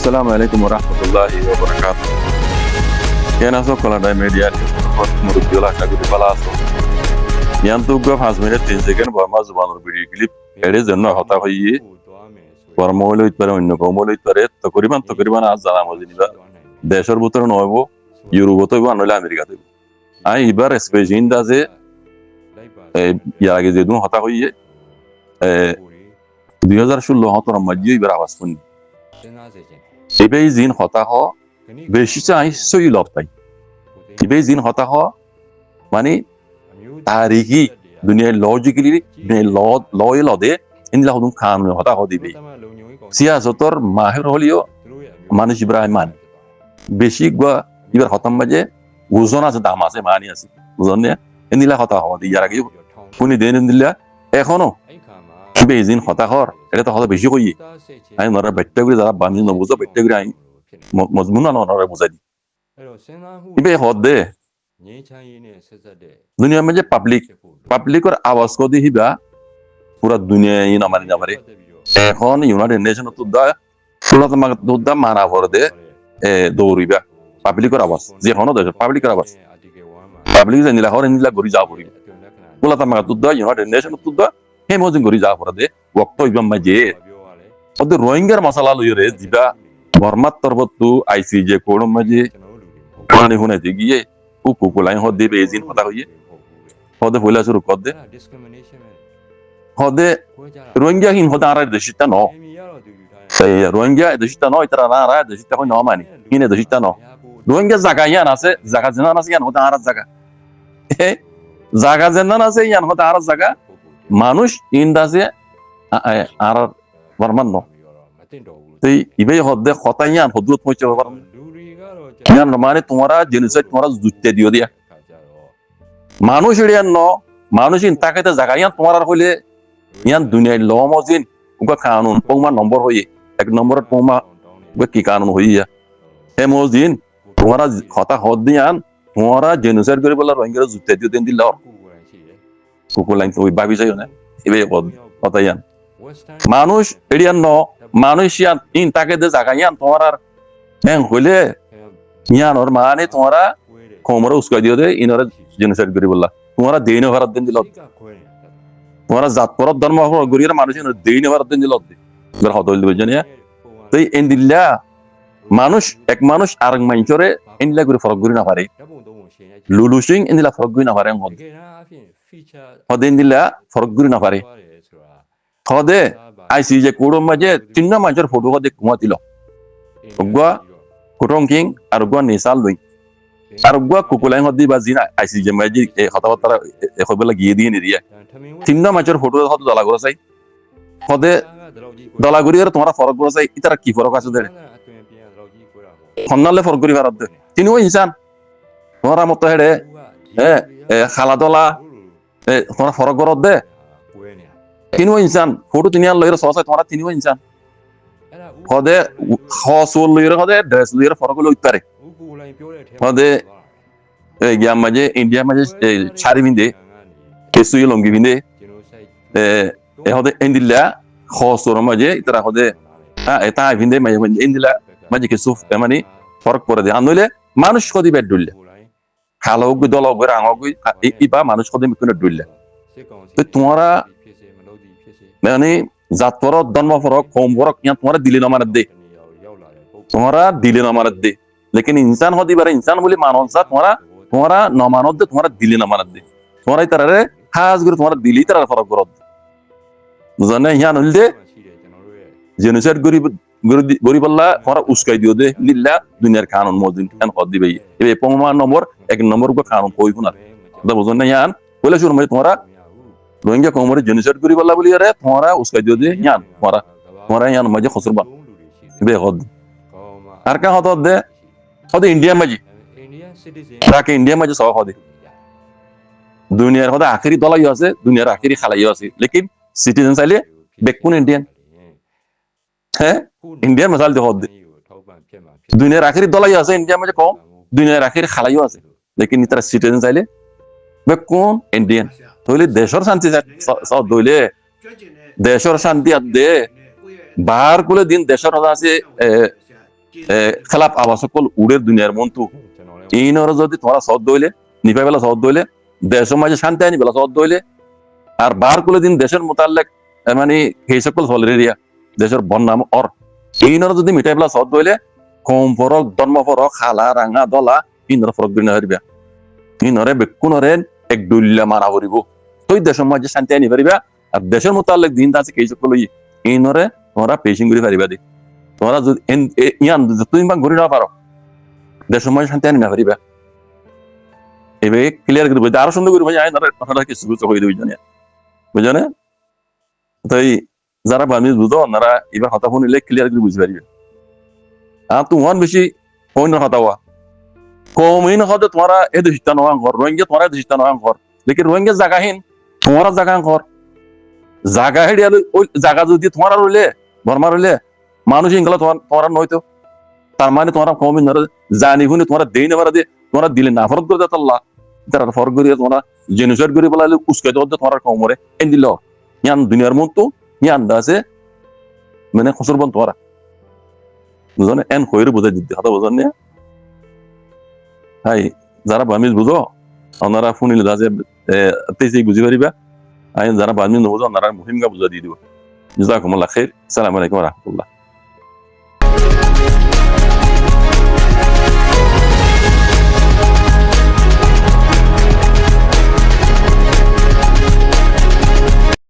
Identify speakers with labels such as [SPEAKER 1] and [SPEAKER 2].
[SPEAKER 1] Assalamu alaikum warahmatullahi wabarakatuh. Kena so kola dai media murubiola shagudi balaso. Yantu go 5 minute 3 second Varma জবানের video clip এর জন্য হতা হইয়ে বর্মা হইলে ইতপারে অন্য কম হইলে ইতপারে তকরিবান আজ জানা মজিনিবা দেশের ভিতরে নয়ব ইউরোপ হইব নইলে আমেরিকা হইব আই এবার স্পেশাল দাজে ইয়াগে যেদুন হতা হইয়ে 2016 হতর মধ্যে এবার আওয়াজ শুনি এবাই জিন হতা হ বেশি চাই সই লবতাই এবাই জিন হতা হ মানে তারিখি দুনিয়ায় লজিক্যালি লয় লদে ইনলা হদুন খান হতা হ দিবে সিয়াসতর মাহের হলিও মানুষ ইব্রাহিম মান বেশি গা এবার হতাম বাজে ওজন আছে দাম আছে মানি আছে ওজন নিয়ে ইনলা হতা হ দি ইয়ার আগে কোনি দেন দিলা এখনো বেজিন হতা হর এটা তো হতা বেশি কই আমি নরা বেট্টা করে যারা বানি নবুজো বেট্টা করে আই মজমুনা নরা বুঝাই দি ইবে হদ দে দুনিয়া মে যে পাবলিকর আওয়াজ কো দি হিবা পুরা দুনিয়া ই না মারে এখন ইউনাইটেড নেশন তো দা সুলাত মা তো দা মানা ভর দে দৌড়িবা পাবলিকর আওয়াজ যে হনো দে পাবলিকর আওয়াজ পাবলিক জানিলা হর নিলা গরি যা পড়ি সুলাত মা তো দা ইউনাইটেড নেশন তো দা হে মজিন গরি যা পড়া দে ওয়াক্ত ইবাম মাঝে ওদের রোহিঙ্গার মশলা লইরে দিবা বর্মাত তরবতু আইসিজে কোড়ম মাঝে পানি হুনাইতে গিয়ে কুকুলাই হদ দেবে এজিন কথা হইয়ে হদে হইলা শুরু কর দে হদে রোহিঙ্গা হিন হদে আর দেশিতা ন সেই রোহিঙ্গা দেশিতা ন ইতারা না আর দেশিতা কই ন মানি হিনে দেশিতা ন রোহিঙ্গা জায়গা ইয়ান আছে জায়গা জানা আছে ইয়ান হদে আর জায়গা জায়গা জানা আছে ইয়ান হদে আর জায়গা মানুষ ইন্দাজে আর বর্মান ন এই ইবে হদে খতাইয়ান হদুত হইছে বর্মান ইয়ান মানে তোমরা জেনোসাইড তোমরা জুতে দিও দিয়া মানুষ এরিয়ান ন মানুষ ইন তাকাইতে জায়গা ইয়ান তোমার আর হইলে ইয়ান দুনিয়ায় লমজিন উগা কানুন পংমা নম্বর হইয়ে এক নম্বরত পংমা উগা কি কানুন হইয়া হে মজিন তোমরা খতা হদ দিয়ান তোমরা জেনোসাইড করে বলা রোহিঙ্গা জুতে দিও দেন দিল কুকুলাইন তো ভাবি যাইও না ইবে খতাইয়ান মানুষ এরিয়ান ন মানুষ ইয়ান ইন তাকাইতে জায়গা ইয়ান তোমার আর হ্যাঁ হইলে ইয়ান ওর মানে তোমরা কোমরে উস্কাই দিও দে ইনরা জেনোসাইড করে বললা তোমরা দেইন ভারত দেন দিল তোমরা জাত পরত ধর্ম গরিয়ার মানুষ দেইন ভারত দেন দিল এবার হত হইল বুঝছনি তো এন দিল্লা মানুষ এক মানুষ আরেক মাইনচরে এনলা করে ফরক করি না পারে লুলু সিং এনলা ফরক করি না পারে হদে এনলা ফরক করি না পারে হদে আইসি যে কোড়ম মাঝে তিন মাঝের ফটো হদে কুমা দিল গয়া কুটং কিং আর গয়া নিসাল লই আর গয়া কুকুলাই হদি বা জিনা আইসি যে মাঝে কথাবার্তা হবেলা গিয়ে দিয়ে নিদিয়া তিন মাঝের ফটো হদ দলা করে চাই হদে দলা করি আর তোমরা ফরক করে চাই ইতারা কি ফরক আছে দে হন্নালে ফরক করি ভারত দে তিনিও ইনসান তোমরা মতো হেডে খালা দলা তোমরা ফরক করত দে তিনিও ইনসান ফটো তিনি আর লইরে সসাই তোমরা তিনিও ইনসান হদে হসল লইরে হদে ড্রেস লইরে ফরক লই পারে হদে এই গিয়া মাঝে ইন্ডিয়া মাঝে শাড়ি বিন্দে কেসুই লঙ্গি বিন্দে হদে ইন্দিলা হসর মাঝে ইতারা হদে এটা বিন্দে মাঝে ইন্দিলা মাঝে কিছু মানে ফরক করে দে আনলে মানুষ কদি বেড দুললে খালো গই দল গই রাঙ গই ইবা মানুষ কদি মিকুনে দুললে তো তোমরা মানে জাতর জন্ম ফরক কম ফরক ইয়া তোমরা দিলে না মারদ দে তোমরা দিলে না মারদ দে लेकिन इंसान होती बारे इंसान बोली मानव सा तुम्हारा न मानव दे तुम्हारा दिले ना मारद दे तुम्हारा इतना रे खास कर तुम्हारा दिली तरह फरक करो बुझाने यहाँ नल दे जेनोसाइड गरीब बल्ला तुम्हारा उसका दियो दे लिल्ला दुनिया कानून मौजूद है खुद दी भाई ये पंगमा नंबर एक नंबर का कानून कोई भी ना तो बुझाने यहाँ बोले शुरू में तुम्हारा रोहिंग्या कोमरे जेनोसाइड गरीब बल्ला बोली अरे तुम्हारा उसका दियो दे यहाँ तुम्हारा यहाँ मजे खसरबा बेखुद हर क्या होता दे হদে ইন্ডিয়া মাঝে রাকে ইন্ডিয়া মাঝে সব হদে দুনিয়ার হদে আখেরি দলাই আছে দুনিয়ার আখেরি খালাই আছে লেকিন সিটিজেন চাইলে বেকুন ইন্ডিয়ান হ্যাঁ ইন্ডিয়ান মশাল দে হদে দুনিয়ার আখেরি দলাই আছে ইন্ডিয়া মাঝে কম দুনিয়ার আখেরি খালাইও আছে লেকিন ইতারা সিটিজেন চাইলে বেকুন ইন্ডিয়ান তাহলে দেশের শান্তি সব দইলে দেশের শান্তি আর দে বাহার কুলে দিন দেশের হদা আছে খেলাপ আওয়াজ সকল উড়ের দুনিয়ার মন্তু এই নর যদি তোমরা সদ দইলে নিপাই বেলা সদ দইলে দেশ সমাজে শান্তি আইনি বেলা সদ দইলে আর বার করে দিন দেশের মোতালেক মানে সেই সকল ফলের এরিয়া দেশের বন্যাম অর এই নর যদি মিঠাই বেলা সদ দইলে কম ফরক ধর্ম ফরক খালা রাঙা দলা এই নর ফরক দিন হারিবা এই নরে বেকুনরে এক দুল্লা মারা করিব তুই দেশের মাঝে শান্তি আনি পারিবা আর দেশের মোতালেক দিন আছে সেই সকল এই নরে তোমরা পেশিং করে পারিবা দি তোমরা যদি ইয়ান তুমি বা ঘুরে না পারো দেশের মাঝে শান্তি আনি না পারিবা এভাবে ক্লিয়ার করে বুঝতে আরো সুন্দর করে বুঝে কথাটা কিছু বুঝতে হয়ে দেবে জানিয়া বুঝছো না তাই যারা বার্মিজ বুঝো ওনারা এবার কথা শুনিলে ক্লিয়ার করে বুঝতে পারবে আর তোমার বেশি অন্য কথা হওয়া কমই না হতে তোমরা এ দেশটা নয় ঘর রোহিঙ্গা তোমরা দেশটা নয় ঘর লেকিন রোহিঙ্গা জায়গাহীন তোমার জায়গা ঘর জায়গা হেডিয়া ওই জায়গা যদি তোমার রইলে বর্মা রইলে মানুষ ইংলা তোমার নয়তো তার মানে তোমরা কমই না জানি শুনি তোমরা দেই না দিয়ে তোমরা দিলে না ফরক করে দেতাল্লা তারা ফরক করে তোমরা জেনুসাইড করে বলালে উস্কাইতে হতে তোমরা কমরে এন দিল ইয়ান দুনিয়ার মতো ইয়ান আছে মানে খসর বন তোমরা বুঝো এন হইরে বুঝাই দিতে কথা বুঝো না হাই যারা বামিজ বুঝো ওনারা শুনিলে যে তেজি বুঝি পারিবা আইন যারা বামিজ নবুঝো ওনারা মুহিমগা বুঝা দিয়ে দিব জাযাকুমুল্লাহ খাইর আসসালামু আলাইকুম ওয়া রাহমাতুল্লাহ